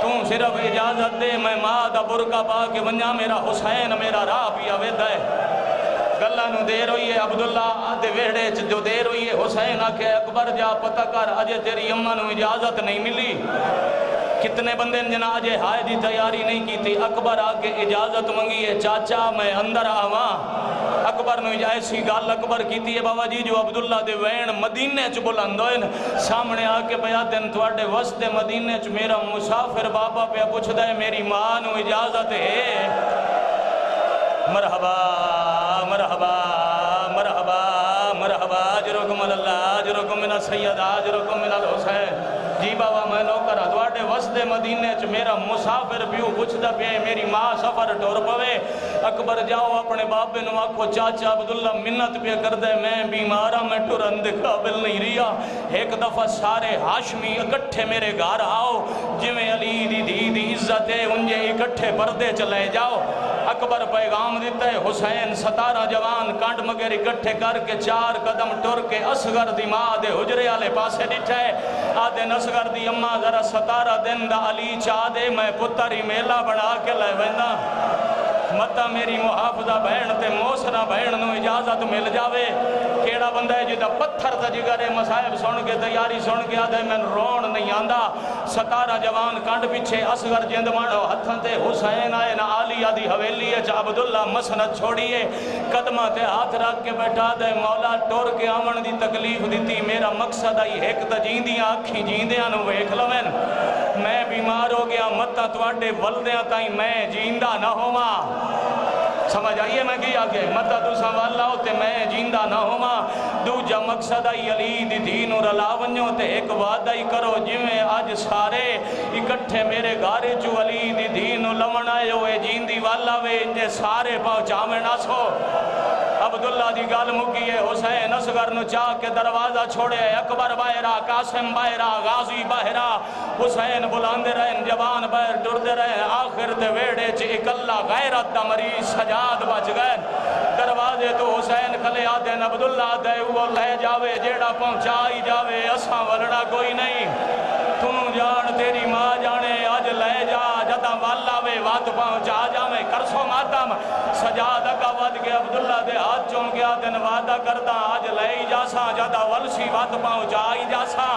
تم صرف اجازت دے میں ماں دا برکہ پا کے ونجا میرا حسین میرا راہ پیا ویدہ ہے گلہ نو دیر ہوئی ہے عبداللہ آدھے ویڑے جو دیر ہوئی ہے حسین آکے اکبر جا پتہ کر اجے تیری امہ نو اجازت نہیں ملی کتنے بندے جنازے ہائے دی تیاری نہیں کی تھی اکبر آکے اجازت منگی ہے چاچا میں اندر آواں اکبر نو ایسی گال اکبر کی تھی بابا جی جو عبداللہ دے وین مدینے چ بلندوئن سامنے آکے بیاتن تواڈے وسط مدینے چ میرا مسافر بابا پہ پوچھ دے میری ماں نو اجازت ہے مرحبا مرحبا مرحبا مرحبا اجرکم اللہ اجرکم من السید اجرکم من الحسین جی بابا میں نوکر ہدواٹے وسدے مدینے چ میرا مسافر پیو پوچھدا پیا میری ماں سفر ٹور پوے اکبر جاؤ اپنے بابے نو آکھو چاچا عبداللہ منت پہ کر دے میں بیمارا میں ٹرن دے قابل نہیں رہیا ایک دفعہ سارے ہاشمی اکٹھے میرے گھر آؤ جویں علی دی دی دی عزت ہے انجے اکٹھے پردے چلے جاؤ اکبر پیغام دیتا ہے حسین 17 جوان کانڈ مگر اکٹھے کر کے 4 قدم ٹر کے اصغر دی ماں دے حجرے والے پاسے ڈٹھا ہے آدھے اصغر دی اماں ذرا 17 دن دا علی چاہ دے میں پتری میلہ بنا کے لے ویندہ متا میری محافظہ بہن تے موسرہ بہن نو اجازت مل جاوے کیڑا بندہ ہے جدہ پتھر تا جگرے مسائب سن کے تیاری سن کے آدھے میں رون نہیں آندہ 17 جوان کانڈ پیچھے اصغر جند مانو ہتھن تے حسین آئے نا آلی آدھی حویلی ہے عبداللہ مسند چھوڑیے قدمہ تے ہاتھ رکھ کے بیٹھا دے مولا ٹور کے آمن دی تکلیف دیتی میرا مقصد آئی ایک تا جیندیاں آکھیں جیندیاں نو ویکھ لویں میں بیمار ہو گیا متا تواڈے ولدیاں تائیں میں جیندہ نہ ہوا سمجھ آئیے میں کیا کہ متا تو سنوالا ہوتے میں جیندہ نہ ہوا دوجہ مقصد آئی علی دی دین اور علاونیوں تے ایک وعدہ ہی کرو جویں آج سارے اکٹھے میرے گارے جو علی دی دین اور لمن آئے ہوئے جیندی والا وے انجے سارے پہنچا میں نہ سو عبداللہ دی گال مکی ہے حسین اصغر نو چاہ کے دروازہ چھوڑے اکبر باہرہ قاسم باہرہ غازی باہرہ حسین بلاندے رہے جوان باہر ڈردے رہے آخر دے ویڑے چ اکلا غیرت دا مریض سجاد بچ گئے دروازے تو حسین کھلے آدھے عبداللہ دے وہ لے جاوے جیڑا پہنچائی جاوے اساں ولڑا کوئی نہیں تنوں جان تیری ماں جانے آج لے جا جدا والا وے وات پہنچا جا میں کرسو ماتم سجاد کا ود کے عبداللہ دے ہاتھ چون گیا دن وعدہ کردہ آج لے جاسا جدا ولسی وات پہنچائی جاسا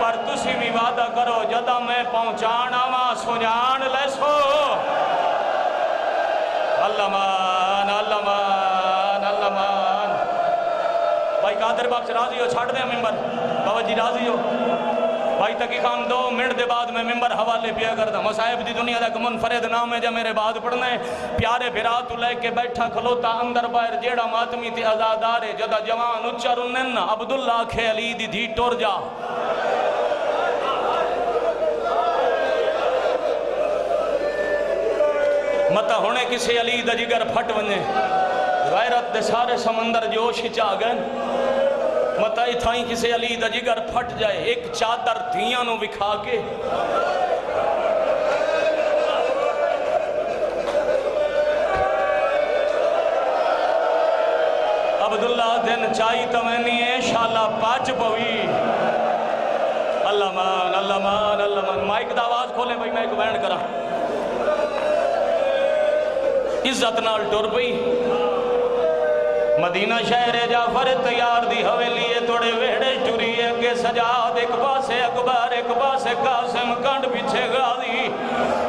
پر تسی بھی وعدہ کرو جدا میں پہنچانا ماں سنجان لے سو اللہ مان اللہ مان اللہ مان بھائی قادر باکس راضی ہو چھاڑ دیں ممبر بابا جی راضی ہو بھائی تکی خان 2 منٹ دے بعد میں ممبر حوالے پیا کرتا مصائب دی دنیا دا منفرد نام ہے جا میرے بعد پڑھنا ہے پیارے بھرا تو لے کے بیٹھا کھلوتا اندر باہر جیڑا ماتمی تے ازادارے جدا جوان اچھا رنن عبداللہ کھے علی دی دھی ٹور جا متا ہونے کسی علی دا جگر پھٹ ونجے غیرت دے سارے سمندر جوش چاہ گئے متا اتھائیں کسی علی دا جگر پھٹ جائے ایک چادر دھیاں نو بکھا کے عبداللہ دن چاہی تمہیں ہے شالا پاچ پوی اللہ مان اللہ مان اللہ مان مائک دا آواز کھولیں بھائی میں ایک بینڈ کرا عزت نال ٹور پئی مدینہ شہر جعفر تیار دی حویلی توڑے ویڑے ٹوری اگے سجاد ایک پاسے اکبر ایک پاسے قاسم کانڈ پیچھے غازی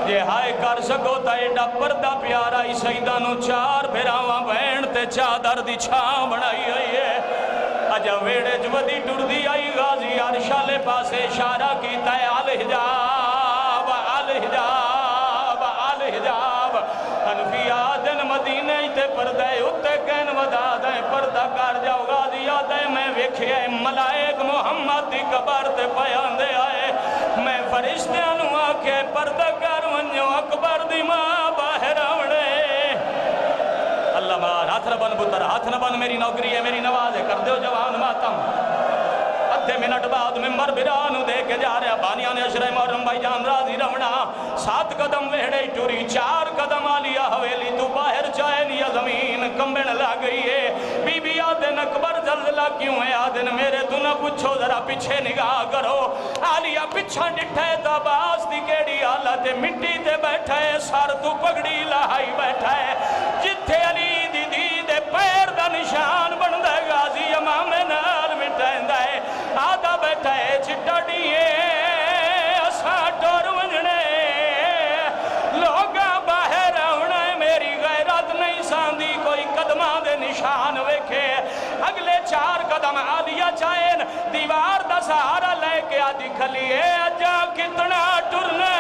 جے ہائے کر سکو تا ایڈا پردہ پیارا ہی سیدہ نو 4 بھراواں بہن تے چادر دی چھاں بڑھائی ہوئی ہے اجا ویڑے جودی ٹور دی آئی غازی عرشالے پاسے اشارہ کیتا ہے الحجاب الحجاب الحجاب انفیاء دن مدینہ تے پردے اتے کہن ودا دیں پردہ کر جاؤ غازی آدھے میں ویکھے ملائک محمد دی قبر تے پیان دے آئے میں فرشتے انو آکے پردہ کر ونیو اکبر دی ماں باہر آوڑے اللہ مار ہاتھ نہ بن پتر ہاتھ نہ بن میری نوکری ہے میری نواز ہے کر دیو جوان ماتم ادھے منٹ بعد ممبر برانو دے کے جا رہے بانیان اشرے محرم بھائی جان راضی رمنا 7 قدم ویڑے ٹوری 4 قدم آلیا حویلی تو باہر چاہے نیا زمین کمبن لا گئی ہے بی بی آدھن اکبر زلزلہ کیوں ہے آدھن میرے تو نہ پوچھو ذرا پیچھے نگاہ کرو آلیا پچھا ڈٹھے تا باس دی کیڑی حالت مٹی تے بیٹھا ہے سار تو پگڑی لاہائی بیٹھا ہے جتھے علی دی دی دے پیر دا نشان بن دے غازی امام نال مٹھائن دے آدھا بیٹھا ہے چٹا ڈیے اسا ٹور ونجنے لوگا باہر آونے میری غیرت نہیں ساندی کوئی قدمہ دے نشان ویکھے اگلے 4 قدم آدیا چاہیں دیوار دا سہارا لے کے آدھی کھلیے اجا کتنا ٹرنے